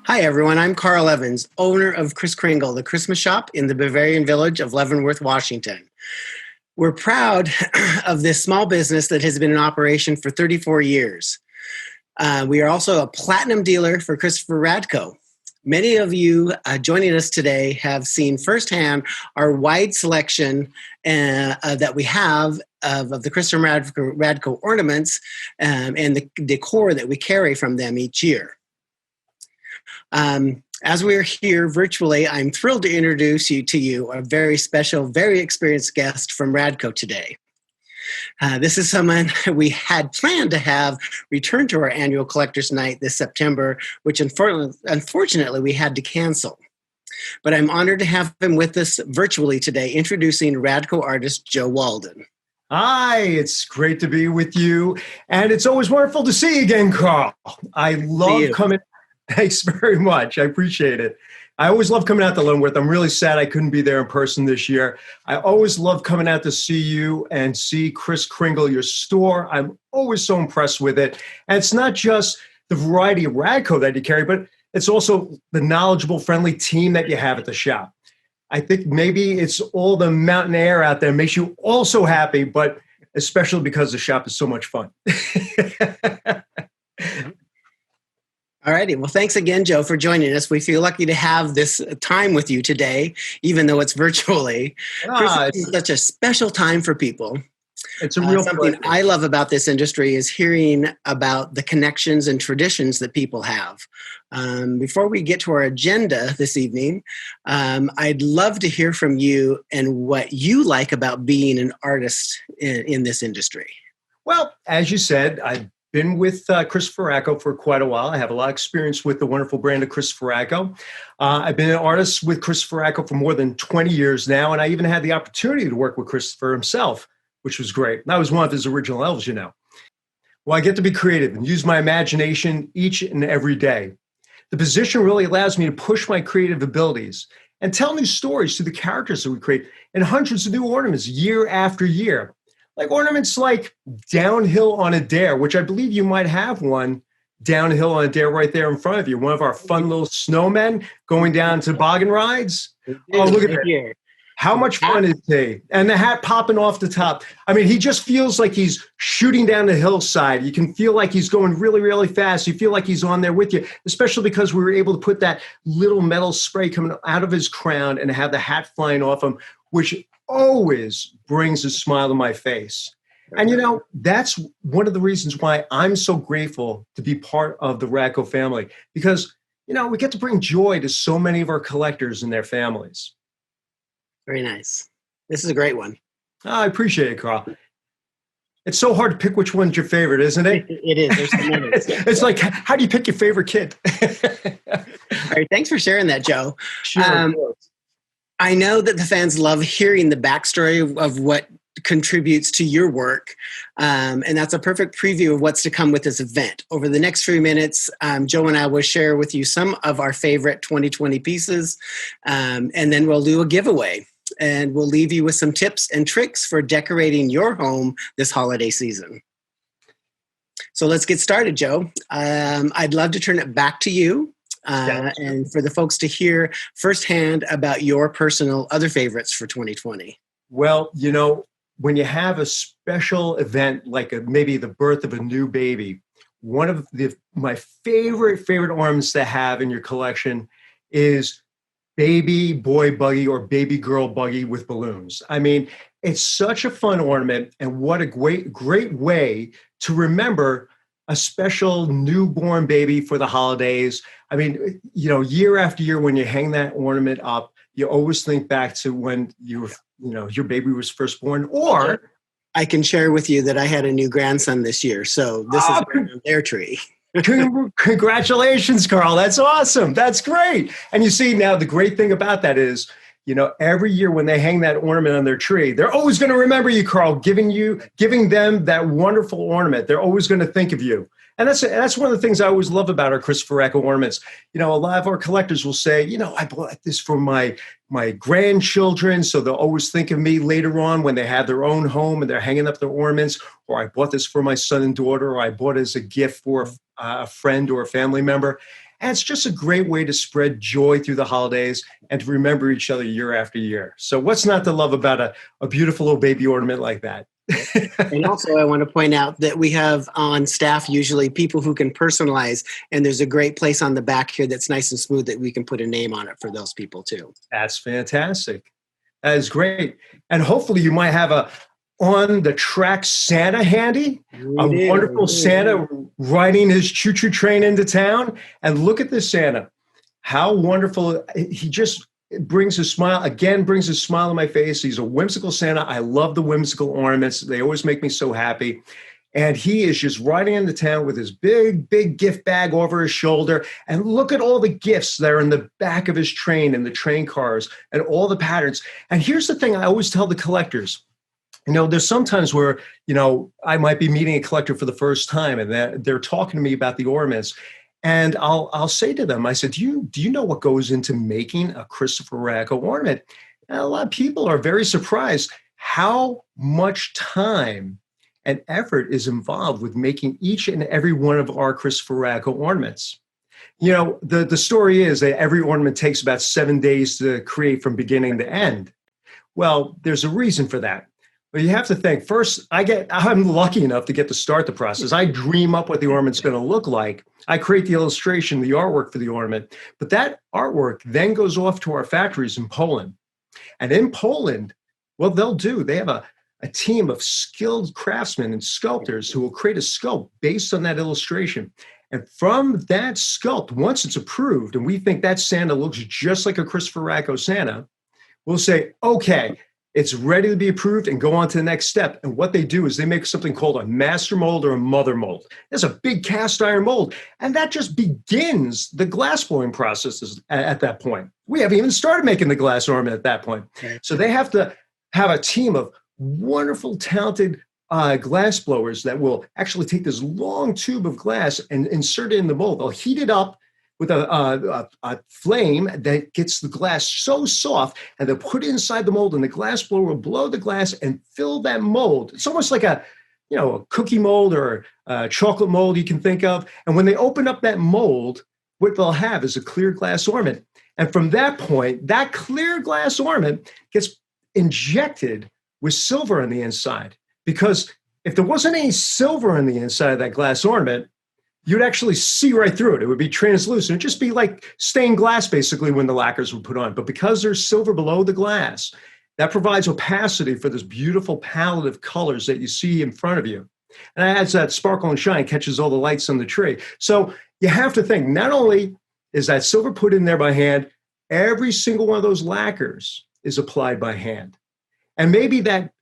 Hi, everyone. I'm Carl Evans, owner of Kris Kringl, the Christmas shop in the Bavarian village of Leavenworth, Washington. We're proud of this small business that has been in operation for 34 years. We are also a platinum dealer for Christopher Radko. Many of you joining us today have seen firsthand our wide selection that we have of the Christopher Radko ornaments and the decor that we carry from them each year. As we're here virtually, I'm thrilled to introduce you to a very special, very experienced guest from Radko today. This is someone we had planned to have return to our annual Collectors Night this September, which unfortunately we had to cancel. But I'm honored to have him with us virtually today, introducing Radko artist Joe Walden. Hi, it's great to be with you. And it's always wonderful to see you again, Carl. I love coming. Thanks very much. I appreciate it. I always love coming out to Leavenworth. I'm really sad I couldn't be there in person this year. I always love coming out to see you and see Kris Kringl, your store. I'm always so impressed with it. And it's not just the variety of Radko that you carry, but it's also the knowledgeable, friendly team that you have at the shop. I think maybe it's all the mountain air out there makes you all so happy, but especially because the shop is so much fun. All righty. Well, thanks again, Joe, for joining us. We feel lucky to have this time with you today, even though it's virtually. Christmas is such a special time for people. It's a real something pleasure. I love about this industry is hearing about the connections and traditions that people have. Before we get to our agenda this evening, I'd love to hear from you and what you like about being an artist in this industry. Well, as you said, I've been with Christopher Radko for quite a while. I have a lot of experience with the wonderful brand of Christopher Radko. I've been an artist with Christopher Radko for more than 20 years now, and I even had the opportunity to work with Christopher himself, which was great. I was one of his original elves, you know. Well, I get to be creative and use my imagination each and every day. The position really allows me to push my creative abilities and tell new stories to the characters that we create and hundreds of new ornaments year after year. Like ornaments like Downhill on a Dare, which I believe you might have one downhill on a dare right there in front of you. One of our fun little snowmen going down toboggan rides. Oh, look at that. How much fun is he? And the hat popping off the top. I mean, he just feels like he's shooting down the hillside. You can feel like he's going really, really fast. You feel like he's on there with you, especially because we were able to put that little metal spray coming out of his crown and have the hat flying off him, which always brings a smile to my face. And, you know, that's one of the reasons why I'm so grateful to be part of the Radko family, because, you know, we get to bring joy to so many of our collectors and their families. Very nice. This is a great one. I appreciate it, Carl. It's so hard to pick which one's your favorite, isn't it? It is. There's so many. It's like, how do you pick your favorite kid? All right. Thanks for sharing that, Joe. Sure. I know that the fans love hearing the backstory of what contributes to your work. And that's a perfect preview of what's to come with this event. Over the next few minutes, Joe and I will share with you some of our favorite 2020 pieces. And then we'll do a giveaway. And we'll leave you with some tips and tricks for decorating your home this holiday season. So let's get started, Joe. I'd love to turn it back to you. And for the folks to hear firsthand about your personal other favorites for 2020. Well, you know, when you have a special event like maybe the birth of a new baby, one of my favorite ornaments to have in your collection is baby boy buggy or baby girl buggy with balloons. I mean, it's such a fun ornament, and what a great way to remember a special newborn baby for the holidays. I mean, you know, year after year, when you hang that ornament up, you always think back to when your baby was first born. Or I can share with you that I had a new grandson this year, so this is their tree. Congratulations, Carl. That's awesome. That's great. And you see, now the great thing about that is, you know, every year when they hang that ornament on their tree, they're always going to remember you, Carl, giving them that wonderful ornament. They're always going to think of you. And that's one of the things I always love about our Christopher Radko ornaments. You know, a lot of our collectors will say, you know, I bought this for my grandchildren, so they'll always think of me later on when they have their own home and they're hanging up their ornaments, or I bought this for my son and daughter, or I bought it as a gift for a friend or a family member. And it's just a great way to spread joy through the holidays and to remember each other year after year. So what's not to love about a beautiful little baby ornament like that? And also, I want to point out that we have on staff usually people who can personalize, and there's a great place on the back here that's nice and smooth that we can put a name on it for those people too. That's fantastic. That is great. And hopefully you might have a on-the-track Santa handy, a wonderful Santa riding his choo-choo train into town. And look at this Santa. How wonderful. He just brings a smile, again, brings a smile on my face. He's a whimsical Santa. I love the whimsical ornaments. They always make me so happy. And he is just riding into town with his big, big gift bag over his shoulder. And look at all the gifts that are in the back of his train and the train cars and all the patterns. And here's the thing I always tell the collectors. There's sometimes where, I might be meeting a collector for the first time and they're talking to me about the ornaments. And I'll say to them, I said, do you know what goes into making a Christopher Radko ornament? And a lot of people are very surprised how much time and effort is involved with making each and every one of our Christopher Radko ornaments. The story is that every ornament takes about 7 days to create from beginning to end. Well, there's a reason for that. But you have to think, first, I'm lucky enough to get to start the process. I dream up what the ornament's going to look like. I create the illustration, the artwork for the ornament. But that artwork then goes off to our factories in Poland. And in Poland, what they'll do, they have a team of skilled craftsmen and sculptors who will create a sculpt based on that illustration. And from that sculpt, once it's approved, and we think that Santa looks just like a Christopher Radko Santa, we'll say, okay, it's ready to be approved and go on to the next step. And what they do is they make something called a master mold or a mother mold. There's a big cast iron mold, and that just begins the glass blowing processes at that point. We haven't even started making the glass ornament at that point. Okay. So they have to have a team of wonderful, talented glass blowers that will actually take this long tube of glass and insert it in the mold. They'll heat it up with a flame that gets the glass so soft, and they'll put it inside the mold, and the glass blower will blow the glass and fill that mold. It's almost like a cookie mold or a chocolate mold you can think of. And when they open up that mold, what they'll have is a clear glass ornament. And from that point, that clear glass ornament gets injected with silver on the inside. Because if there wasn't any silver on the inside of that glass ornament, you'd actually see right through it. It would be translucent. It'd just be like stained glass, basically, when the lacquers were put on. But because there's silver below the glass, that provides opacity for this beautiful palette of colors that you see in front of you. And it adds that sparkle and shine, catches all the lights on the tree. So you have to think, not only is that silver put in there by hand, every single one of those lacquers is applied by hand. And maybe that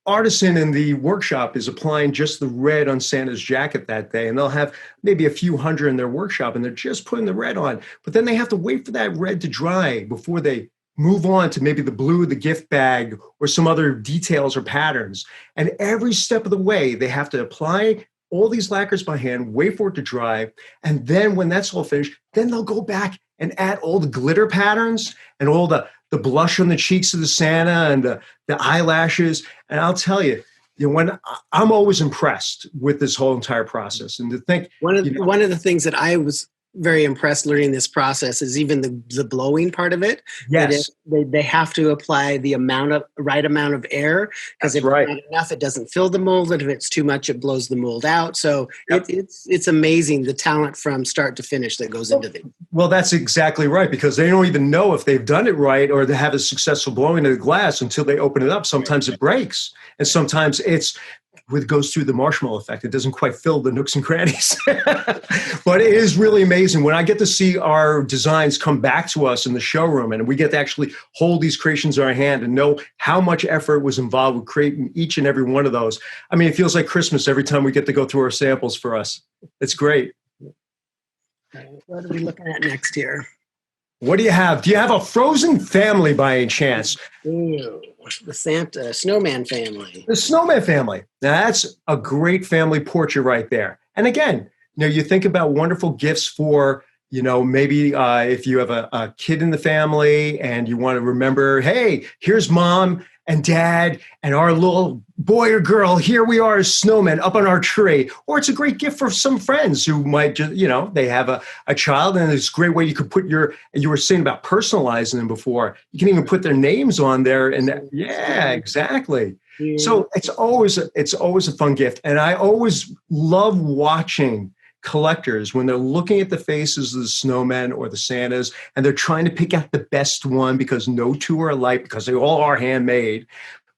artisan in the workshop is applying just the red on Santa's jacket that day, and they'll have maybe a few hundred in their workshop, and they're just putting the red on. But then they have to wait for that red to dry before they move on to maybe the blue, the gift bag, or some other details or patterns. And every step of the way, they have to apply all these lacquers by hand, wait for it to dry, and then when that's all finished, then they'll go back and add all the glitter patterns and all the blush on the cheeks of the Santa and the eyelashes. And I'll tell you, when I'm always impressed with this whole entire process. And to think one of the things that I was very impressed learning this process is even the blowing part of it. Yes. They have to apply the right amount of air, because if it's not enough, it doesn't fill the mold. And if it's too much, it blows the mold out. So it's amazing the talent from start to finish that goes into it. Well, that's exactly right, because they don't even know if they've done it right or they have a successful blowing of the glass until they open it up. Sometimes it breaks, and sometimes it goes through the marshmallow effect. It doesn't quite fill the nooks and crannies. But it is really amazing when I get to see our designs come back to us in the showroom, and we get to actually hold these creations in our hand and know how much effort was involved with creating each and every one of those. I mean, it feels like Christmas every time we get to go through our samples for us. It's great. What are we looking at next here? What do you have? Do you have a frozen family by any chance? Ooh, the Santa Snowman family. The Snowman family. Now, that's a great family portrait right there. And again, you think about wonderful gifts for maybe if you have a kid in the family and you want to remember, hey, here's mom and dad and our little boy or girl, here we are as snowmen up on our tree. Or it's a great gift for some friends who might just, they have a child, and it's a great way you could put you were saying about personalizing them before. You can even put their names on there. And yeah, exactly. Yeah. So it's always a fun gift. And I always love watching collectors when they're looking at the faces of the snowmen or the Santas, and they're trying to pick out the best one because no two are alike, because they all are handmade.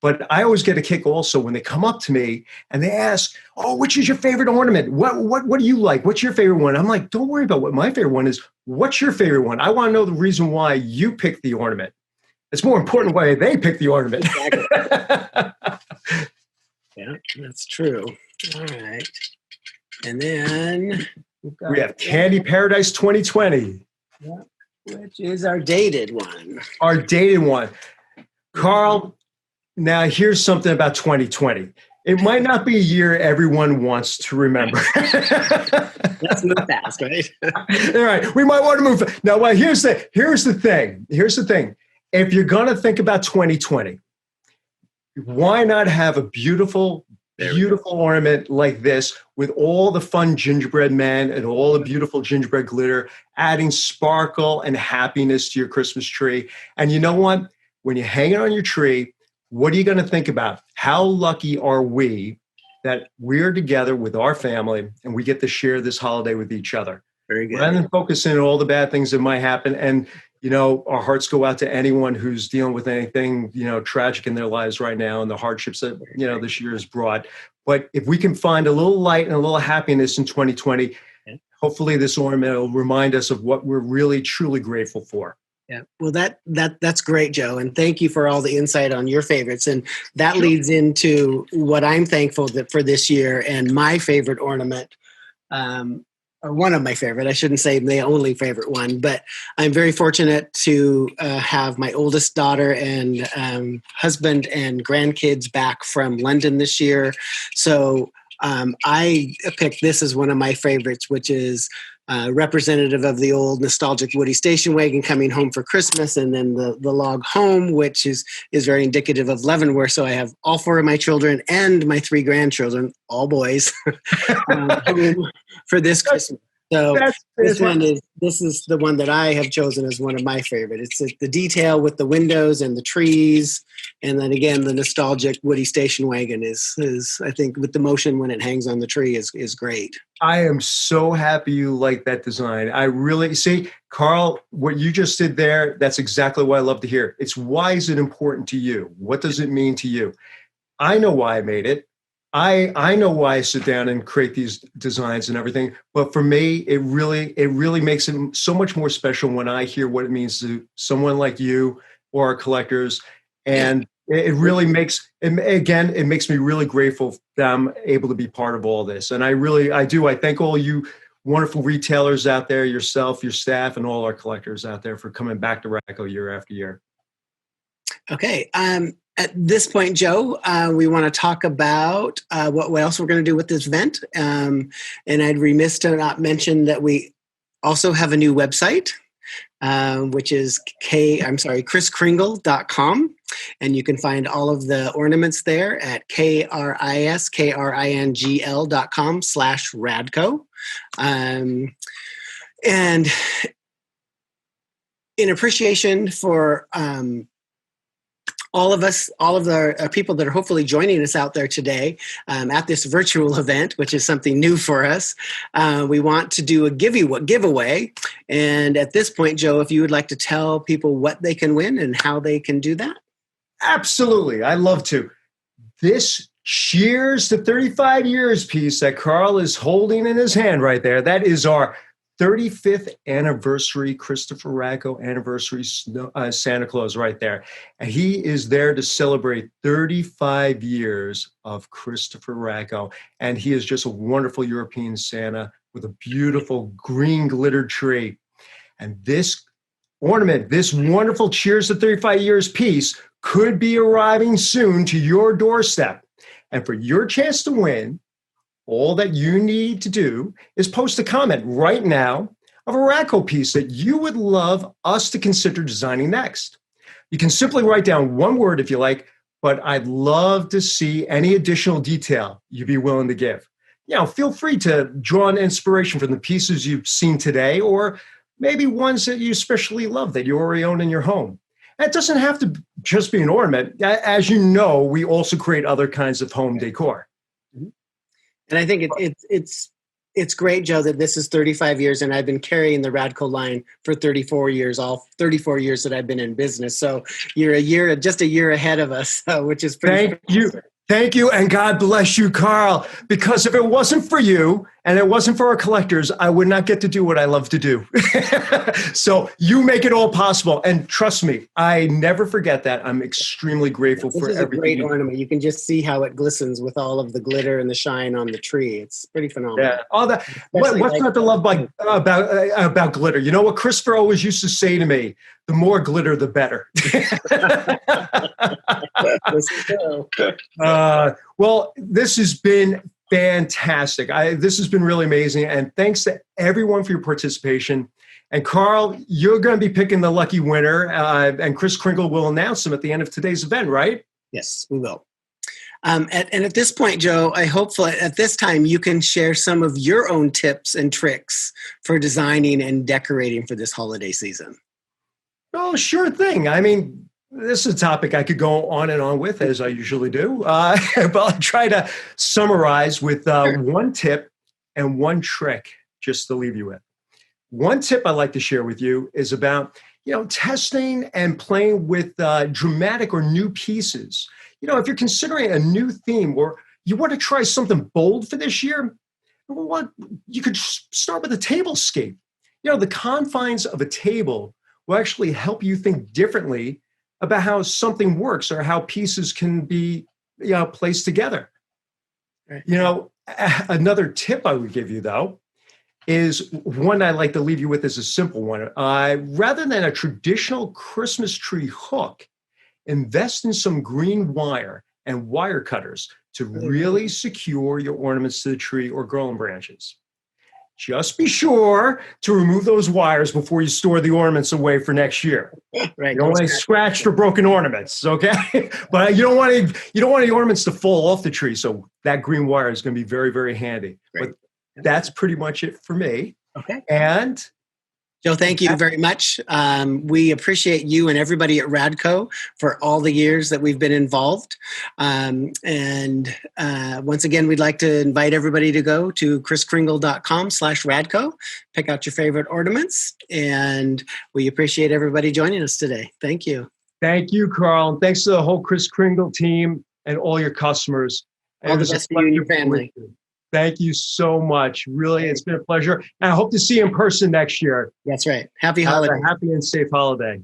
But I always get a kick also when they come up to me and they ask, "Oh, which is your favorite ornament? What do you like? What's your favorite one?" I'm like, "Don't worry about what my favorite one is. What's your favorite one? I want to know the reason why you picked the ornament. It's more important why they picked the ornament." Exactly. Yeah, that's true. All right. And then we have Candy Paradise 2020. Yeah, which is our dated one. Our dated one. Carl, now here's something about 2020. It might not be a year everyone wants to remember. Let's move fast, right? All right, we might want to move. Now, well, here's the thing. Here's the thing. If you're going to think about 2020, why not have a beautiful ornament like this with all the fun gingerbread men and all the beautiful gingerbread glitter, adding sparkle and happiness to your Christmas tree. And you know what? When you hang it on your tree, what are you going to think about? How lucky are we that we're together with our family and we get to share this holiday with each other? Very good. Rather than focusing on all the bad things that might happen. And our hearts go out to anyone who's dealing with anything, tragic in their lives right now and the hardships that, this year has brought. But if we can find a little light and a little happiness in 2020, hopefully this ornament will remind us of what we're really, truly grateful for. Yeah. Well, that's great, Joe. And thank you for all the insight on your favorites. And that leads into what I'm thankful that for this year and my favorite ornament. Or one of my favorite, I shouldn't say the only favorite one, but I'm very fortunate to have my oldest daughter and husband and grandkids back from London this year. So I picked this as one of my favorites, which is representative of the old nostalgic Woody station wagon coming home for Christmas, and then the log home, which is very indicative of Leavenworth. So I have all four of my children and my three grandchildren, all boys, for this Christmas. So this is the one that I have chosen as one of my favorite. It's the detail with the windows and the trees, and then again the nostalgic Woody station wagon is I think with the motion when it hangs on the tree is great. I am so happy you like that design. I really see, Carl, what you just did there. That's exactly what I love to hear. It's why is it important to you? What does it mean to you? I know why I made it. I know why I sit down and create these designs and everything, but for me, it really makes it so much more special when I hear what it means to someone like you or our collectors. And it really makes, it makes me really grateful that I'm able to be part of all this. And I thank all you wonderful retailers out there, yourself, your staff, and all our collectors out there for coming back to Radko year after year. Okay. At this point, Joe, we want to talk about what else we're going to do with this event. And I'd remiss to not mention that we also have a new website, which is kriskringl.com. And you can find all of the ornaments there at kriskringl.com/Radko. And in appreciation for all of the people that are hopefully joining us out there today at this virtual event, which is something new for us. We want to do a giveaway. And at this point, Joe, if you would like to tell people what they can win and how they can do that. Absolutely. I'd love to. This Cheers to 35 Years piece that Carl is holding in his hand right there, that is our 35th anniversary Christopher Radko anniversary Santa Claus right there. And he is there to celebrate 35 years of Christopher Radko. And he is just a wonderful European Santa with a beautiful green glittered tree. And this ornament, this wonderful Cheers to 35 Years piece could be arriving soon to your doorstep. And for your chance to win, all that you need to do is post a comment right now of a Radko piece that you would love us to consider designing next. You can simply write down one word if you like, but I'd love to see any additional detail you'd be willing to give. Feel free to draw on inspiration from the pieces you've seen today, or maybe ones that you especially love that you already own in your home. And it doesn't have to just be an ornament. As you know, we also create other kinds of home decor. And I think it's great, Joe, that this is 35 years, and I've been carrying the Radko line for 34 years, all 34 years that I've been in business. So you're just a year ahead of us, which is pretty. Thank you, and God bless you, Carl. Because if it wasn't for you and it wasn't for our collectors, I would not get to do what I love to do. So you make it all possible, and trust me, I never forget that. I'm extremely grateful for everything. This is a great ornament. You can just see how it glistens with all of the glitter and the shine on the tree. It's pretty phenomenal. Yeah, all that. What's not to love about glitter? You know what Christopher always used to say to me? The more glitter, the better. Well, this has been fantastic. This has been really amazing. And thanks to everyone for your participation. And Carl, you're going to be picking the lucky winner. And Kris Kringl will announce them at the end of today's event, right? Yes, we will. And at this point, Joe, I hope at this time you can share some of your own tips and tricks for designing and decorating for this holiday season. Oh, sure thing. I mean, this is a topic I could go on and on with, as I usually do. But I'll try to summarize with one tip and one trick just to leave you with. One tip I'd like to share with you is about, testing and playing with dramatic or new pieces. If you're considering a new theme or you want to try something bold for this year, you could start with a tablescape. The confines of a table will actually help you think differently about how something works or how pieces can be placed together. Right. Another tip I would give you, though, is one I'd like to leave you with as a simple one. Rather than a traditional Christmas tree hook, invest in some green wire and wire cutters to really secure your ornaments to the tree or garland branches. Just be sure to remove those wires before you store the ornaments away for next year. Right. You don't want any scratched or broken ornaments, okay? But you don't want any ornaments to fall off the tree, so that green wire is going to be very, very handy. Right. But that's pretty much it for me. Okay. And Joe, thank you very much. We appreciate you and everybody at Radko for all the years that we've been involved. And once again, we'd like to invite everybody to go to kriskringl.com/Radko, pick out your favorite ornaments, and we appreciate everybody joining us today. Thank you. Thank you, Carl. And thanks to the whole Kris Kringl team and all your customers. All the best to you and your family. Thank you so much. Really, it's been a pleasure. And I hope to see you in person next year. That's right. Happy holiday. Happy and safe holiday.